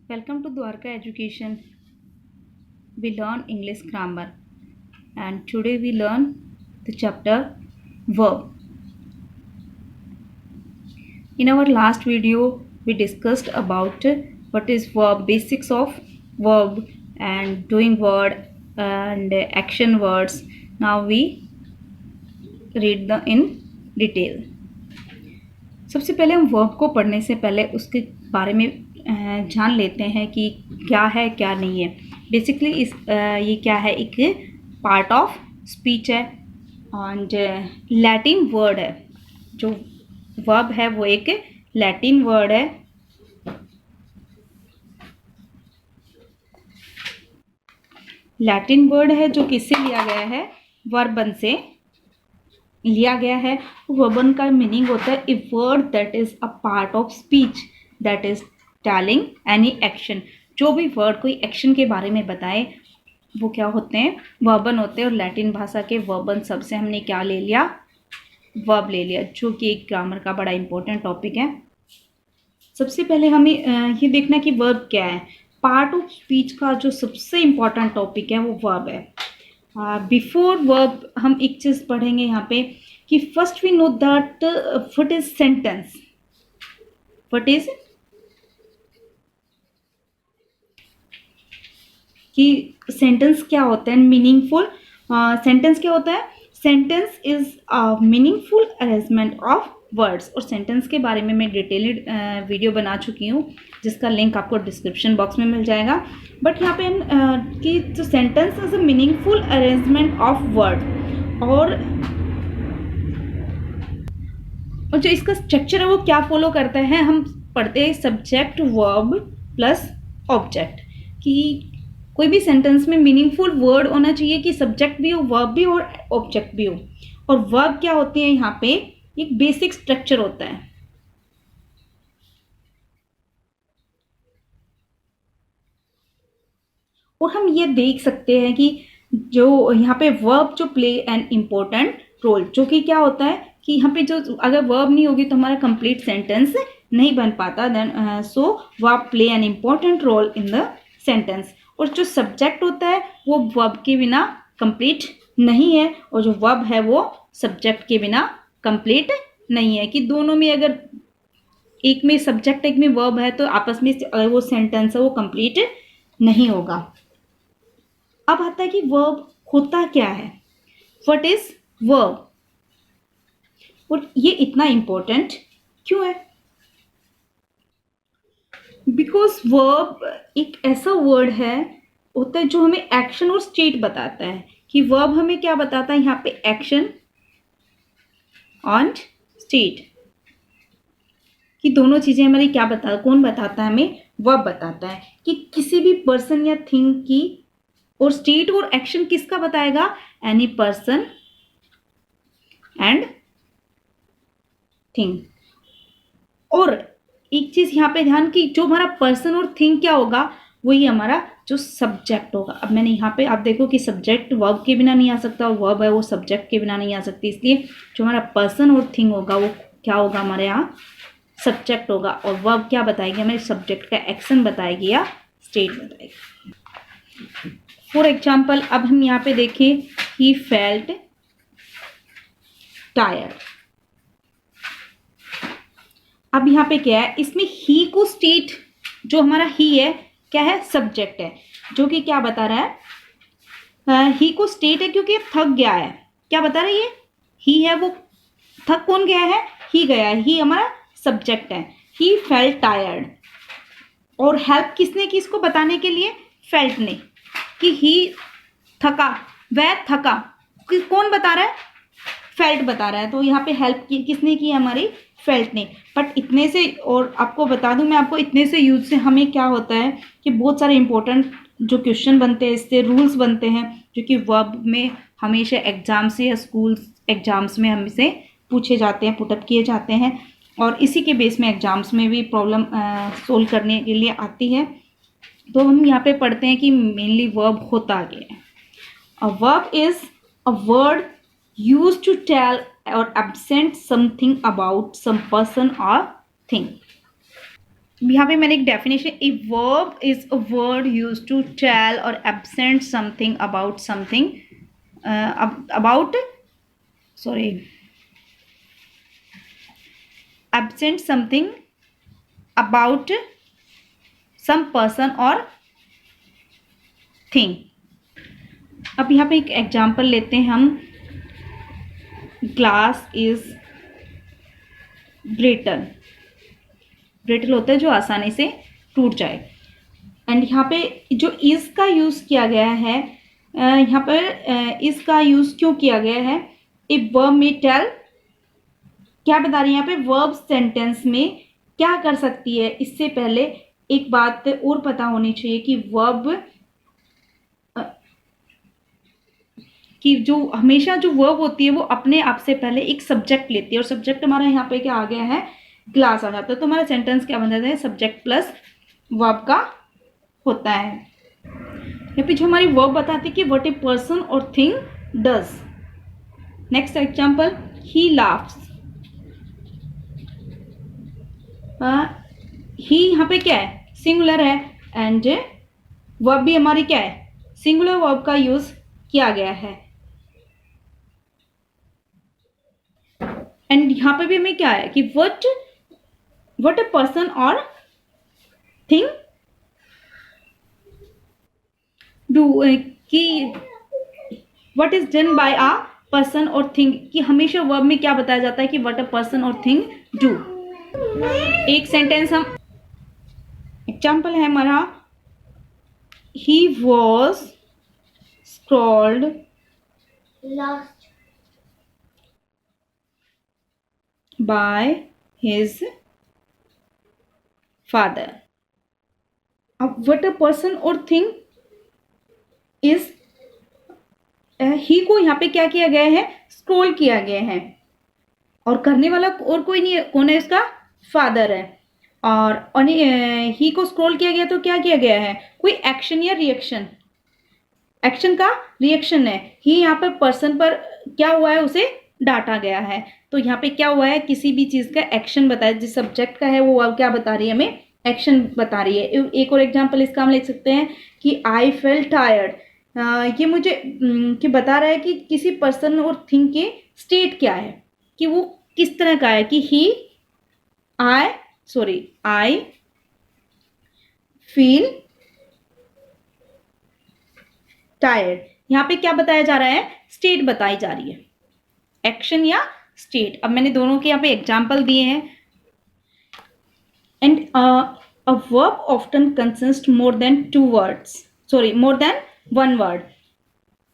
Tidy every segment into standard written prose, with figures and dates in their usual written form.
Welcome to Dwarka Education. We learn English grammar and today we learn the chapter verb. In our last video we discussed about what is verb, basics of verb and doing word and action words. Now we read the in detail. सबसे पहले हम verb को पढ़ने से पहले उसके बारे में जान लेते हैं कि क्या है क्या नहीं है. बेसिकली ये क्या है, एक पार्ट ऑफ स्पीच है एंड लैटिन वर्ड है. जो वर्ब है वो एक लैटिन वर्ड है. लैटिन वर्ड है जो किससे लिया गया है, वर्बन से लिया गया है. वर्बन का मीनिंग होता है a word that is a part of speech that is telling any action. जो भी वर्ड कोई एक्शन के बारे में बताए वो क्या होते हैं, वर्बन होते हैं. और लैटिन भाषा के वर्बन शब्द से हमने क्या ले लिया, वर्ब ले लिया, जो कि एक ग्रामर का बड़ा इंपॉर्टेंट टॉपिक है. सबसे पहले हमें ये देखना कि वर्ब क्या है. पार्ट ऑफ स्पीच का जो सबसे इम्पोर्टेंट टॉपिक है वो वर्ब है. बिफोर वर्ब हम एक चीज़ पढ़ेंगे यहाँ पे कि first we know that what is sentence. What is कि सेंटेंस क्या होता है, मीनिंगफुल सेंटेंस क्या होता है. Sentence is a meaningful arrangement of words. और सेंटेंस के बारे में मैं डिटेल्ड वीडियो बना चुकी हूँ जिसका लिंक आपको डिस्क्रिप्शन बॉक्स में मिल जाएगा. बट यहाँ पे हम कि जो sentence is a meaningful arrangement of word और जो इसका स्ट्रक्चर है वो क्या फॉलो करता है, हम पढ़ते हैं सब्जेक्ट वर्ब प्लस ऑब्जेक्ट. कि कोई भी सेंटेंस में मीनिंगफुल वर्ड होना चाहिए कि सब्जेक्ट भी हो, वर्ब भी हो और ऑब्जेक्ट भी हो. और वर्ब क्या होती है, यहाँ पे एक बेसिक स्ट्रक्चर होता है. और हम ये देख सकते हैं कि जो यहाँ पे वर्ब जो प्ले एन इम्पोर्टेंट रोल, जो कि क्या होता है कि यहाँ पे जो अगर वर्ब नहीं होगी तो हमारा कंप्लीट सेंटेंस नहीं बन पाता. Then so verb play an important role in the sentence. और जो सब्जेक्ट होता है वो वर्ब के बिना कंप्लीट नहीं है और जो वर्ब है वो सब्जेक्ट के बिना कंप्लीट नहीं है. कि दोनों में अगर एक में सब्जेक्ट एक में वर्ब है तो आपस में अगर वो सेंटेंस है वो कंप्लीट नहीं होगा. अब आता है कि वर्ब होता क्या है, व्हाट इज वर्ब. और ये इतना इंपॉर्टेंट क्यों है, बिकॉज वर्ब एक ऐसा वर्ड है होता है जो हमें एक्शन और स्टेट बताता है. कि वर्ब हमें क्या बताता है, यहाँ पे एक्शन एंड स्टेट कि दोनों चीजें हमारी क्या बता, कौन बताता है हमें, वर्ब बताता है. कि किसी भी पर्सन या थिंग की, और स्टेट और एक्शन किसका बताएगा, एनी पर्सन एंड थिंग. और एक चीज यहाँ पे ध्यान की जो हमारा पर्सन और थिंग क्या होगा, वही हमारा जो सब्जेक्ट होगा. अब मैंने यहाँ पे आप देखो कि सब्जेक्ट वर्ब के बिना नहीं आ सकता और वर्ब है वो सब्जेक्ट के बिना नहीं आ सकती. इसलिए जो हमारा पर्सन और थिंग होगा वो क्या होगा, हमारे यहाँ सब्जेक्ट होगा. और वर्ब क्या बताएगी, हमें सब्जेक्ट का एक्शन बताएगी या स्टेट बताएगी. फॉर एग्जाम्पल अब हम यहाँ पे देखें, ही फेल्ट टायर्ड. अब यहाँ पे क्या है, इसमें ही को स्टेट, जो हमारा ही है क्या है, सब्जेक्ट है, जो कि क्या बता रहा है, ही को स्टेट है क्योंकि थक गया है. क्या बता रहा है, ये ही है वो थक कौन गया है, ही गया है. ही हमारा सब्जेक्ट है. He felt tired. और हेल्प किसने की इसको बताने के लिए, फेल्ट ने, कि ही थका, वह थका. कौन बता रहा है, फेल्ट बता रहा है. तो यहाँ पे हेल्प किसने की, हमारी फेल्ट ने. बट इतने से, और आपको बता दूं मैं आपको, इतने से यूज से हमें क्या होता है कि बहुत सारे इंपॉर्टेंट जो क्वेश्चन बनते हैं, इससे रूल्स बनते हैं जो कि वर्ब में हमेशा एग्जाम से या स्कूल एग्जाम्स में हमसे पूछे जाते हैं, पुटअप किए जाते हैं. और इसी के बेस में एग्जाम्स में भी प्रॉब्लम सोल्व करने के लिए आती है. तो हम यहाँ पे पढ़ते हैं कि मेनली वर्ब होता क्या है. A verb is a word used to tell or absent something about some person or thing. यहाँ पे मैंने एक definition, a verb is a word use to tell और absent something about something, about sorry absent something about some person और thing. अब यहाँ पे एक एग्जाम्पल लेते हैं हम, ग्लास इज ब्रिटल। ब्रिटल होता है जो आसानी से टूट जाए। एंड यहाँ पे जो इज का यूज किया गया है, यहाँ पर इज का यूज क्यों किया गया है, ए वर्ब में टेल, क्या बता रही है यहाँ पे, वर्ब सेंटेंस में क्या कर सकती है। इससे पहले एक बात और पता होनी चाहिए कि वर्ब कि जो हमेशा जो वर्ब होती है वो अपने आप से पहले एक सब्जेक्ट लेती है, और सब्जेक्ट हमारा यहाँ पे क्या आ गया है, ग्लास आ जाता है। तो हमारा सेंटेंस क्या बन जाता है, सब्जेक्ट प्लस वर्ब का होता है। यहाँ पे जो हमारी वर्ब बताती है कि व्हाट ए पर्सन और thing does. Next example, he laughs. He यहाँ पे क्या है, सिंगुलर है, एंड वर्ब भी हमारी क्या है, सिंगुलर वर्ब का यूज किया गया है। एंड यहाँ पे भी हमें क्या है कि व्हाट ए पर्सन और थिंग डू, कि what is done by a person और थिंग, कि हमेशा वर्ब में क्या बताया जाता है कि व्हाट अ पर्सन और थिंग डू। एक सेंटेंस हम एग्जाम्पल है हमारा, he was scrolled Lost. by his father। अब what a person और thing is, ही को यहाँ पे क्या किया गया है, स्क्रॉल किया गया है, और करने वाला और कोई नहीं है, कौन है, इसका फादर है। और ही को स्क्रॉल किया गया तो क्या किया गया है, कोई एक्शन या रिएक्शन, एक्शन का रिएक्शन है। ही यहाँ पर पर्सन पर क्या हुआ है, उसे डांटा गया है। तो यहाँ पे क्या हुआ है, किसी भी चीज का एक्शन बताया, जिस सब्जेक्ट का है वो अब क्या बता रही है, हमें एक्शन बता रही है। एक और एग्जांपल इसका हम लिख सकते हैं कि आई फेल टायर्ड। ये मुझे कि बता रहा है कि किसी पर्सन और थिंग के स्टेट क्या है, कि वो किस तरह का है, कि आई फील टायर्ड। यहाँ पे क्या बताया जा रहा है, स्टेट बताई जा रही है, एक्शन या स्टेट। अब मैंने दोनों के यहाँ पे एग्जाम्पल दिए हैं। And a verb often consist more than one word.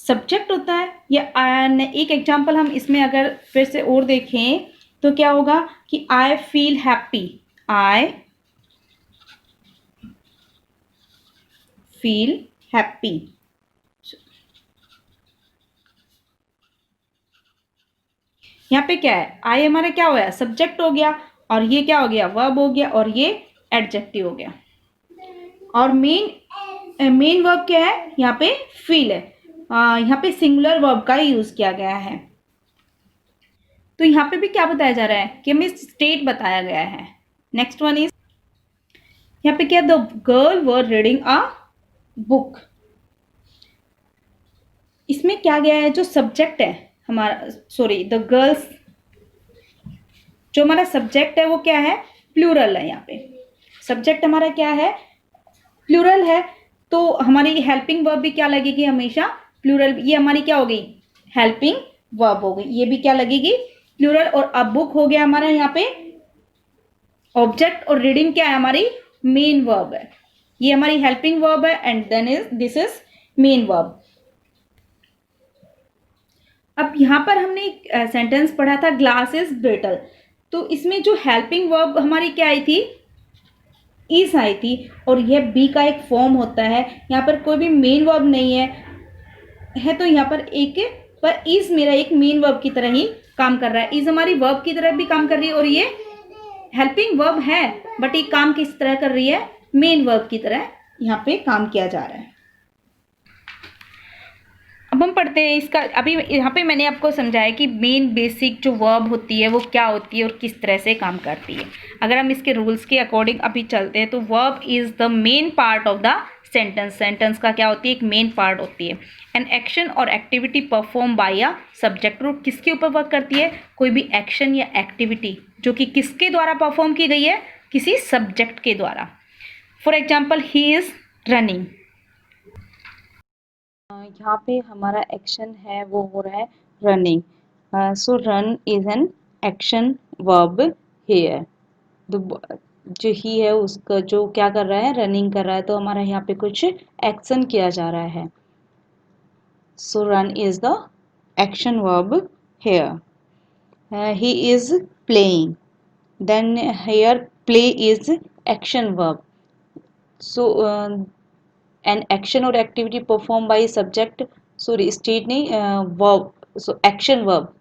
Subject होता है, या एक एग्जाम्पल हम इसमें अगर फिर से और देखें तो क्या होगा कि I feel happy, I feel happy. यहाँ पे क्या है, आई हमारा क्या हो गया, सब्जेक्ट हो गया, और ये क्या हो गया, वर्ब हो गया, और ये एडजेक्टिव हो गया। और मेन वर्ब क्या है, यहाँ पे फील है। यहाँ पे सिंगुलर वर्ब का यूज किया गया है। तो यहाँ पे भी क्या बताया जा रहा है कि हमें स्टेट बताया गया है। नेक्स्ट वन इज, यहाँ पे क्या, the girl were reading a book. इसमें क्या गया है, जो सब्जेक्ट है हमारा, द गर्ल्स, जो हमारा सब्जेक्ट है वो क्या है, प्लूरल है। यहाँ पे सब्जेक्ट हमारा क्या है, प्लूरल है, तो हमारी हेल्पिंग वर्ब भी क्या लगेगी, हमेशा प्लूरल। ये हमारी क्या हो गई, हेल्पिंग वर्ब हो गई, ये भी क्या लगेगी, प्लूरल। और अब बुक हो गया हमारा यहाँ पे ऑब्जेक्ट, और रीडिंग क्या है, हमारी मेन वर्ब है। ये हमारी हेल्पिंग वर्ब है, and then this is main verb. अब यहाँ पर हमने एक सेंटेंस पढ़ा था, ग्लास इज ब्रिटल। तो इसमें जो हेल्पिंग वर्ब हमारी क्या आई थी, इज आई थी, और यह बी का एक फॉर्म होता है। यहाँ पर कोई भी मेन वर्ब नहीं है तो यहाँ पर इज मेरा एक मेन वर्ब की तरह ही काम कर रहा है। इज हमारी वर्ब की तरह भी काम कर रही है, और ये हेल्पिंग वर्ब है, बट ये काम किस तरह कर रही है, मेन वर्ब की तरह यहाँ पे काम किया जा रहा है। अब अब हम पढ़ते हैं इसका। अभी यहाँ पे मैंने आपको समझाया कि मेन बेसिक जो वर्ब होती है वो क्या होती है और किस तरह से काम करती है। अगर हम इसके रूल्स के अकॉर्डिंग अभी चलते हैं तो verb is the main part of the sentence. Sentence का क्या होती है, एक मेन पार्ट होती है। एन एक्शन और activity perform bye a subject. वो किसके ऊपर वर्क करती है, कोई भी एक्शन या एक्टिविटी जो कि किसके द्वारा परफॉर्म की गई है, किसी सब्जेक्ट के द्वारा। For example he is running. यहाँ पे हमारा एक्शन है वो हो रहा है running. So run is an action verb here. जो ही है उसका जो क्या कर रहा है, रनिंग कर रहा है, तो हमारा यहाँ पे कुछ एक्शन किया जा रहा है। So run is the action verb here. He is playing, then here play is action verb. So an action और activity perform by subject, sorry state नहीं, verb, so action verb,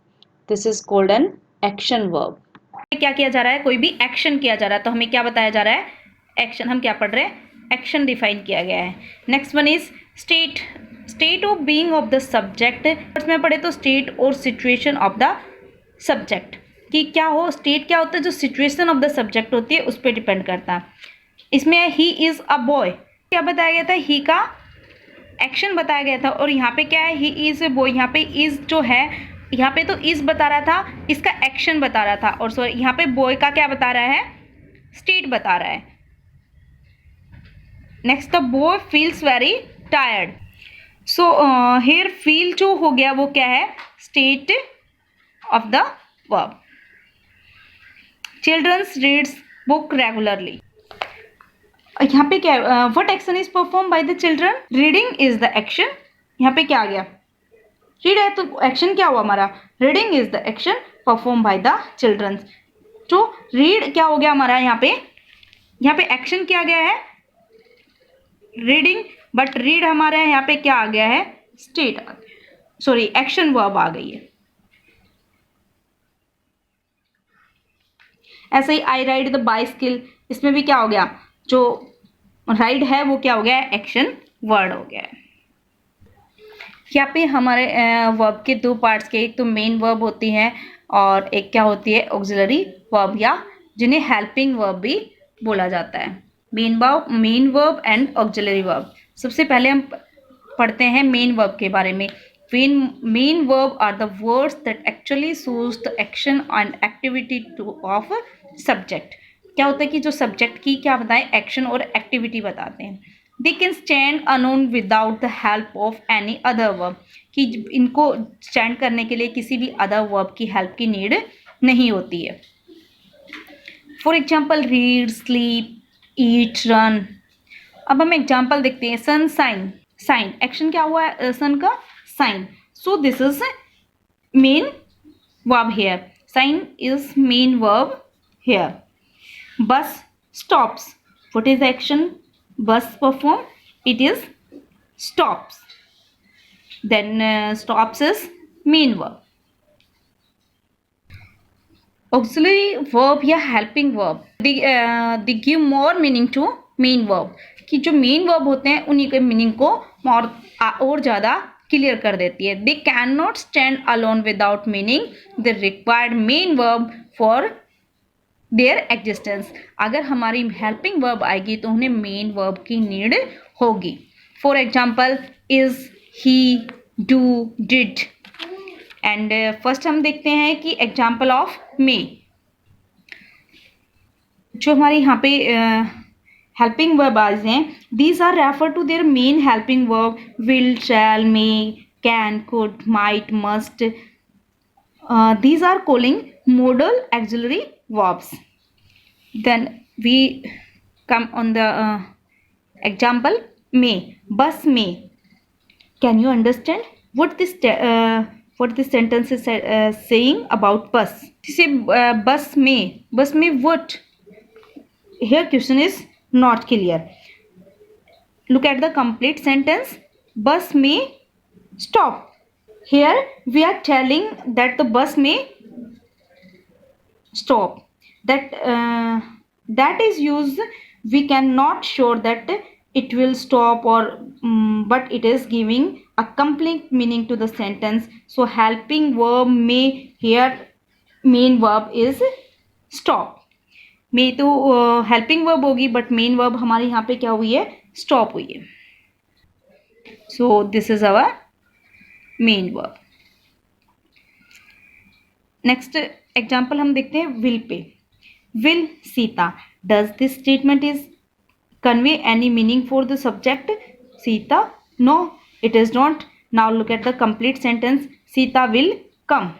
this is called an action verb. क्या किया जा रहा है, कोई भी action किया जा रहा है, तो हमें क्या बताया जा रहा है, एक्शन। हम क्या पढ़ रहे हैं, एक्शन डिफाइन किया गया है। Next one is state. State of being of the subject. First में पढ़े तो स्टेट और सिचुएशन ऑफ द सब्जेक्ट, कि क्या हो, स्टेट क्या होता है, जो सिचुएशन ऑफ द सब्जेक्ट होती है उस पर डिपेंड करता है। इसमें ही इज अ बॉय, क्या बताया गया था, ही का एक्शन बताया गया था, और यहाँ पे क्या है, ही इज ए बॉय। यहाँ पे इज जो है, यहाँ पे तो इज बता रहा था, इसका एक्शन बता रहा था, और सॉरी यहाँ पे बॉय का क्या बता रहा है, स्टेट बता रहा है। Next, the boy feels very tired. So here feel जो हो गया वो क्या है, state of the verb. Childrens reads book regularly. यहाँ पे क्या है, what action is perform by the children, reading is the action. यहाँ पे क्या आ गया, रीड है तो एक्शन क्या हुआ हमारा, reading is the action perform by the childrens. जो रीड क्या हो गया हमारा, यहाँ पे एक्शन किया गया है रीडिंग, बट रीड हमारा यहाँ पे क्या आ गया है, स्टेट आ गया, सॉरी एक्शन वर्ब आ गई है। ऐसे ही आई राइड द बाइसिकल, इसमें भी क्या हो गया, जो राइड है वो क्या हो गया, एक्शन वर्ड हो गया है। यहाँ पे हमारे वर्ब के दो पार्ट्स के, एक तो मेन वर्ब होती है और एक क्या होती है, ऑक्सिलरी वर्ब, या जिन्हें हेल्पिंग वर्ब भी बोला जाता है। Main verb and auxiliary verb. सबसे पहले हम पढ़ते हैं मेन वर्ब के बारे में। Main verb are the words that actually shows the action and activity of subject. क्या होता है कि जो सब्जेक्ट की क्या बताएं, एक्शन और एक्टिविटी बताते हैं। They can stand alone without the help of any other verb, कि इनको स्टैंड करने के लिए किसी भी अदर वर्ब की हेल्प की नीड नहीं होती है। For example read, sleep, eat, run. अब हम एग्जाम्पल देखते हैं। सन साइन, साइन एक्शन क्या हुआ है सन का, shine. So this is main verb here, shine is main verb here. Bus stops, what is the action bus perform, it is stops, then stops is main verb. Auxiliary verb या helping verb they give more meaning to main verb, कि जो main verb होते हैं उन्हीं के meaning को और ज़्यादा क्लियर कर देती है। They can not stand alone without meaning, they required main verb for their existence. अगर हमारी हेल्पिंग वर्ब आएगी तो उन्हें मेन वर्ब की नीड होगी। For example is, he, do, did. And first हम देखते हैं कि एग्जाम्पल ऑफ मे। जो हमारे यहाँ पे हेल्पिंग वर्ब आए हैं, these are refer to their main helping verb, will, shall, may, can, could, might, must. These are calling modal auxiliary verbs. Then we come on the example may. Bus may. Can you understand what this sentence is saying about bus? Say bus may. Bus may what? Here question is not clear. Look at the complete sentence. Bus may stop. Here we are telling that the bus may stop. That is used. We cannot sure that it will stop or but it is giving a complete meaning to the sentence. So helping verb में here main verb is stop. में तो helping verb होगी but main verb हमारे यहाँ पे क्या हुई है, स्टॉप हुई है. So this is our main verb. Next example हम देखते हैं विल पे. Will Sita. Does this statement is convey any meaning for the subject Sita? No, it is not. Now look at the complete sentence. Sita will come.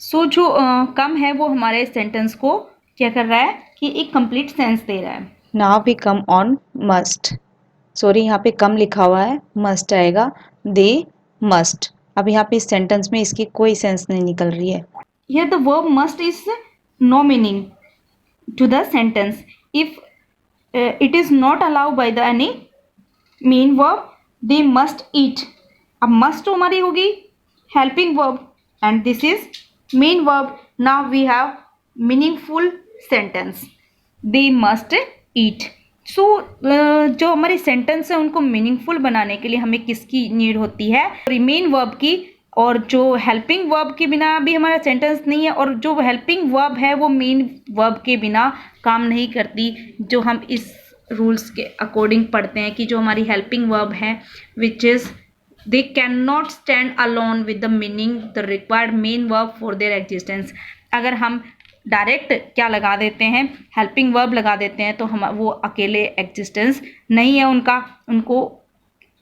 So जो come है वो हमारे sentence को क्या कर रहा है कि एक कंप्लीट सेंस दे रहा है. Now we come on must. Sorry, यहाँ पे कम लिखा हुआ है, मस्ट आएगा. They must. अब यहाँ पे इस सेंटेंस में इसकी कोई सेंस नहीं निकल रही है. Here the verb must is no meaning to the sentence if it is not allowed by the any main verb. They must eat. अब must तो हमारी होगी helping verb and this is main verb. Now we have meaningful sentence. They must eat. सो जो हमारे sentence है उनको meaningful बनाने के लिए हमें किसकी नीड होती है, रिमेन वर्ब की. और जो हेल्पिंग वर्ब के बिना भी हमारा सेंटेंस नहीं है और जो हेल्पिंग वर्ब है वो मेन वर्ब के बिना काम नहीं करती. जो हम इस रूल्स के अकॉर्डिंग पढ़ते हैं कि जो हमारी हेल्पिंग वर्ब है which is they can not stand alone with the meaning the required main verb for their existence. अगर हम डायरेक्ट क्या लगा देते हैं, हेल्पिंग वर्ब लगा देते हैं, तो हम वो अकेले एग्जिस्टेंस नहीं है उनका. उनको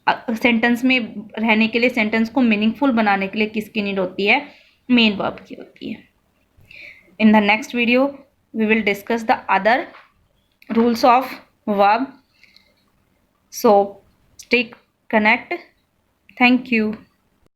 सेंटेंस में रहने के लिए, सेंटेंस को मीनिंगफुल बनाने के लिए किसकी नीड होती है, मेन वर्ब की होती है. In the next video we will discuss the other rules of verb. So stay connect. Thank you.